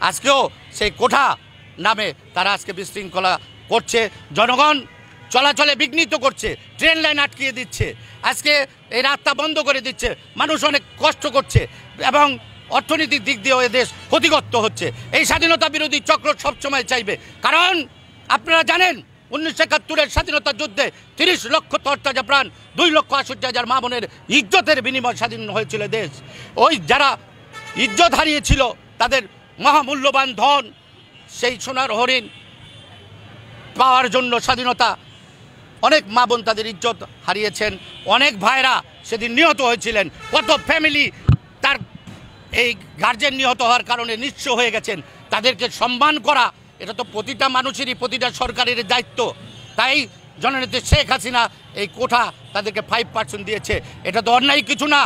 আজকেও সেই কোঠা নামে তারা আজকে বিশৃঙ্খলা করছে, জনগণ চলাচলে বিঘ্নিত করছে, ট্রেন লাইন আটকিয়ে দিচ্ছে, আজকে এই রাস্তা বন্ধ করে দিচ্ছে, মানুষ অনেক কষ্ট করছে এবং অর্থনৈতিক দিক দিয়েও এদেশ ক্ষতিগ্রস্ত হচ্ছে। এই স্বাধীনতা বিরোধী চক্র সবসময় চাইবে, কারণ আপনারা জানেন 1971-এর স্বাধীনতা যুদ্ধে 30 লক্ষ তরতাজা প্রাণ, 2,68,000 মা বোনের ইজ্জতের বিনিময় স্বাধীন হয়েছিল দেশ। ওই যারা ইজ্জত হারিয়েছিল তাদের মহামূল্যবান ধন, সেই সোনার হরিণ পাওয়ার জন্য স্বাধীনতা, অনেক মা বোন তাদের ইজ্জত হারিয়েছেন, অনেক ভাইরা সেদিন নিহত হয়েছিলেন, কত ফ্যামিলি তার এই গার্জেন নিহত হওয়ার কারণে নিঃস্ব হয়ে গেছেন। তাদেরকে সম্মান করা এটা তো প্রতিটা মানুষেরই, প্রতিটা সরকারের দায়িত্ব। তাই জননেত্রী শেখ হাসিনা এই কোঠা তাদেরকে 5% দিয়েছে, এটা তো অন্যায় কিছু না।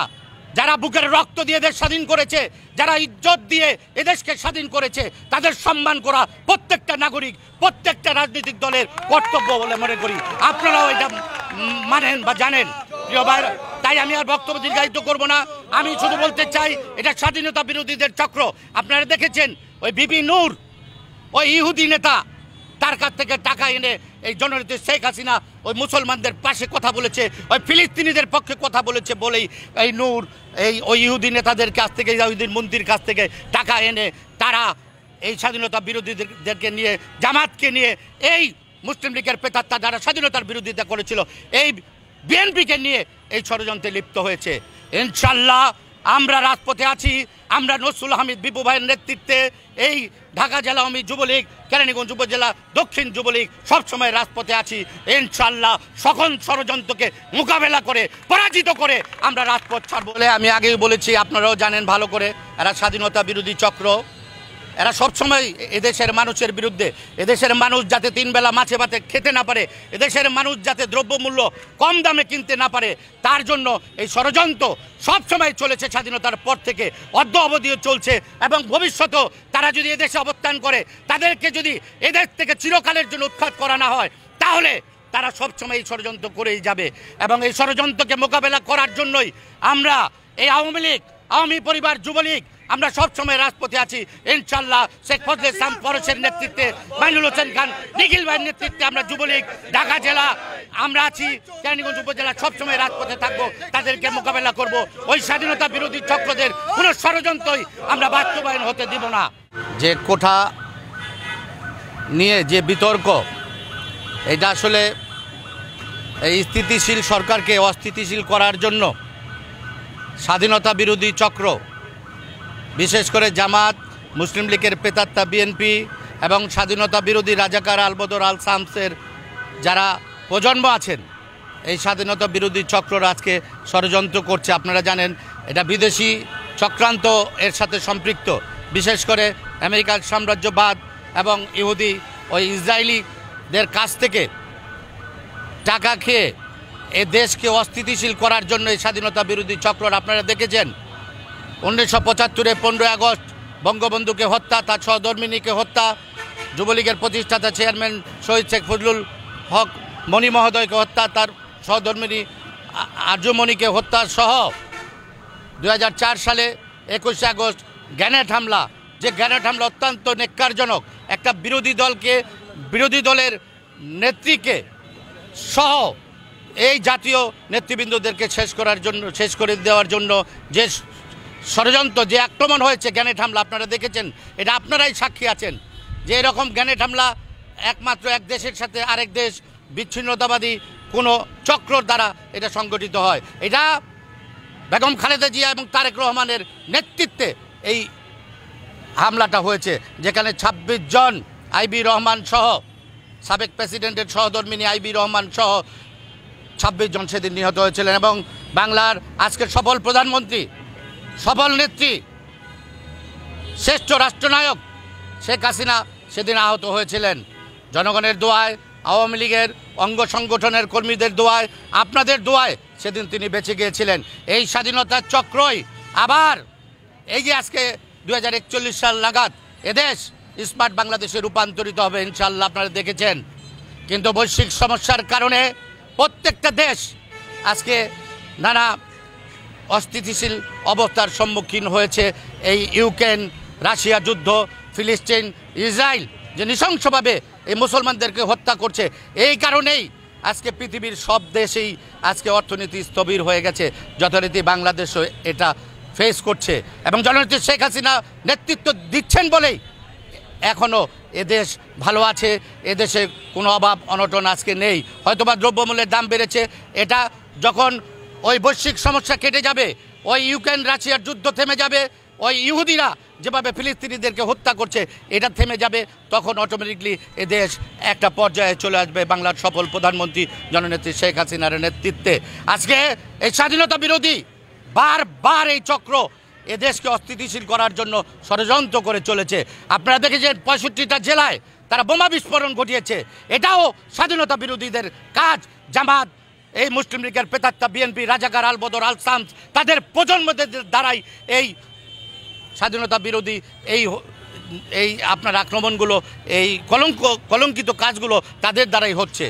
যারা বুকের রক্ত দিয়ে দেশ স্বাধীন করেছে, যারা ইজ্জত দিয়ে এদেশকে স্বাধীন করেছে, তাদের সম্মান করা প্রত্যেকটা নাগরিক, প্রত্যেকটা রাজনৈতিক দলের কর্তব্য বলে মনে করি। আপনারাও এটা মানেন বা জানেন প্রিয় ভাইরা। তাই আমি আর বক্তব্য দীর্ঘায়িত করব না, আমি শুধু বলতে চাই এটা স্বাধীনতা বিরোধীদের চক্র। আপনারা দেখেছেন ওই বিবি নূর, ওই ইহুদি নেতা, তার কাছ থেকে টাকা এনে এই জননেত্রী শেখ হাসিনা ওই মুসলমানদের পাশে কথা বলেছে, ওই ফিলিস্তিনিদের পক্ষে কথা বলেছে বলেই এই নূর ওই ইহুদি নেতাদের কাছ থেকে, ইহুদির মন্দির কাছ থেকে টাকা এনে তারা এই স্বাধীনতা বিরোধীদেরকে নিয়ে, জামাতকে নিয়ে, এই মুসলিম লীগের প্রেতাত্মা যারা স্বাধীনতার বিরোধিতা করেছিল, এই বিএনপিকে নিয়ে এই ষড়যন্ত্রে লিপ্ত হয়েছে। ইনশাল্লাহ আমরা রাজপথে আছি, আমরা নসরুল হামিদ বিপু ভাইয়ের নেতৃত্বে এই ঢাকা জেলা আওয়ামী যুবলীগ, কেরানীগঞ্জ উপজেলা দক্ষিণ যুবলীগ সবসময় রাজপথে আছি। ইনশাল্লাহ সকল ষড়যন্ত্রকে মোকাবেলা করে, পরাজিত করে আমরা রাজপথ ছাড়ব বলে আমি আগেই বলেছি, আপনারাও জানেন ভালো করে। এরা স্বাধীনতা বিরোধী চক্র, এরা সবসময় এদেশের মানুষের বিরুদ্ধে। এদেশের মানুষ যাতে 3 বেলা মাছে ভাতে খেতে না পারে, এদেশের মানুষ যাতে দ্রব্যমূল্য কম দামে কিনতে না পারে, তার জন্য এই ষড়যন্ত্র সবসময় চলেছে স্বাধীনতার পর থেকে, অদ্য অবধিও চলছে এবং ভবিষ্যতেও তারা যদি এদেশে অবস্থান করে, তাদেরকে যদি এদেশ থেকে চিরকালের জন্য উৎখাত করা না হয়, তাহলে তারা সবসময় এই ষড়যন্ত্র করেই যাবে। এবং এই ষড়যন্ত্রকে মোকাবেলা করার জন্যই আমরা এই আওয়ামী লীগ, আওয়ামী পরিবার, যুবলীগ আমরা সবসময় রাজপথে আছি। ইনশাল্লাহ শেখ ফজলে ইসলাম পরশের নেতৃত্বে, মাইনুল হোসেন খান নিখিল ভাইয়ের নেতৃত্বে আমরা যুবলীগ ঢাকা জেলা আমরা আছি, কেরানীগঞ্জ উপজেলা সবসময় রাজপথে থাকবো, তাদেরকে মোকাবেলা করব। ওই স্বাধীনতা বিরোধী চক্রদের কোনো ষড়যন্ত্রই আমরা বাস্তবায়ন হতে দিব না। যে কোঠা নিয়ে যে বিতর্ক, এটা আসলে এই স্থিতিশীল সরকারকে অস্থিতিশীল করার জন্য স্বাধীনতা বিরোধী চক্র, বিশেষ করে জামাত, মুসলিম লীগের প্রেতাত্মা বিএনপি এবং স্বাধীনতা বিরোধী রাজাকার আলবদর আল শামসের যারা প্রজন্ম আছেন, এই স্বাধীনতা বিরোধী চক্ররা আজকে ষড়যন্ত্র করছে। আপনারা জানেন এটা বিদেশি চক্রান্ত এর সাথে সম্পৃক্ত, বিশেষ করে আমেরিকার সাম্রাজ্যবাদ এবং ইহুদি ওই ইসরায়েলিদের কাছ থেকে টাকা খেয়ে এ দেশকে অস্থিতিশীল করার জন্য এই স্বাধীনতা বিরোধী চক্ররা। আপনারা দেখেছেন 1975-এ 15 আগস্ট বঙ্গবন্ধুকে হত্যা, তার সহধর্মিণীকে হত্যা, যুবলীগের প্রতিষ্ঠাতা চেয়ারম্যান শহীদ শেখ ফজলুল হক মণি মহোদয়কে হত্যা, তার সহধর্মিণী আর্যমণিকে হত্যা সহ 2004 সালে 21 আগস্ট গ্রেনেড হামলা, যে গ্রেনেড হামলা অত্যন্ত নেক্কারজনক, একটা বিরোধী দলের নেত্রীকে সহ এই জাতীয় নেতৃবৃন্দদেরকে শেষ করে দেওয়ার জন্য যে ষড়যন্ত্র, যে আক্রমণ হয়েছে, গ্রেনেড হামলা আপনারা দেখেছেন, এটা আপনারাই সাক্ষী আছেন যে এরকম গ্রেনেড হামলা একমাত্র এক দেশের সাথে আরেক দেশ বিচ্ছিন্নতাবাদী কোনো চক্রর দ্বারা এটা সংগঠিত হয়। এটা বেগম খালেদা জিয়া এবং তারেক রহমানের নেতৃত্বে এই হামলাটা হয়েছে, যেখানে 26 জন আইবি রহমান সহ, সাবেক প্রেসিডেন্টের সহধর্মিনী আইবি রহমান সহ 26 জন সেদিন নিহত হয়েছিলেন। এবং বাংলার আজকের সফল প্রধানমন্ত্রী, সফল নেত্রী, শ্রেষ্ঠ রাষ্ট্রনায়ক শেখ হাসিনা সেদিন আহত হয়েছিলেন। জনগণের দোয়ায়, আওয়ামী লীগের অঙ্গ সংগঠনের কর্মীদের দোয়ায়, আপনাদের দোয়ায় সেদিন তিনি বেঁচে গিয়েছিলেন। এই স্বাধীনতার চক্রই আবার এই যে আজকে 2041 সাল নাগাদ এদেশ স্মার্ট বাংলাদেশে রূপান্তরিত হবে ইনশাল্লাহ, আপনারা দেখেছেন। কিন্তু বৈশ্বিক সমস্যার কারণে প্রত্যেকটা দেশ আজকে নানা অস্থিতিশীল অবস্থার সম্মুখীন হয়েছে। এই ইউক্রেন রাশিয়া যুদ্ধ, ফিলিস্তিন ইসরায়েল যে নৃশংসভাবে এই মুসলমানদেরকে হত্যা করছে, এই কারণেই আজকে পৃথিবীর সব দেশেই আজকে অর্থনীতি স্থবির হয়ে গেছে, যথারীতি বাংলাদেশও এটা ফেস করছে। এবং জননেত্রী শেখ হাসিনা নেতৃত্ব দিচ্ছেন বলেই এখনও এদেশ ভালো আছে, এদেশে কোনো অভাব অনটন আজকে নেই। হয়তোবা দ্রব্যমূল্যের দাম বেড়েছে, এটা যখন ওই বৈশ্বিক সমস্যা কেটে যাবে, ওই ইউক্রেন রাশিয়ার যুদ্ধ থেমে যাবে, ওই ইহুদিরা যেভাবে ফিলিস্তিনিদেরকে হত্যা করছে এটা থেমে যাবে, তখন অটোমেটিকলি এদেশ একটা পর্যায়ে চলে আসবে বাংলার সফল প্রধানমন্ত্রী জননেত্রী শেখ হাসিনার নেতৃত্বে। আজকে এই স্বাধীনতা বিরোধী বারবার এই চক্র এদেশকে অস্থিতিশীল করার জন্য ষড়যন্ত্র করে চলেছে। আপনারা দেখেছেন 65টা জেলায় তারা বোমা বিস্ফোরণ ঘটিয়েছে, এটাও স্বাধীনতা বিরোধীদের কাজ। জামাত, এই মুসলিম লীগের প্রেতাত্মা বিএনপি, রাজাকার, আলবদর, আল শামস, তাদের প্রজন্মদের দ্বারাই এই স্বাধীনতা বিরোধী এই আপনার আক্রমণগুলো, এই কলঙ্কিত কাজগুলো তাদের দ্বারাই হচ্ছে।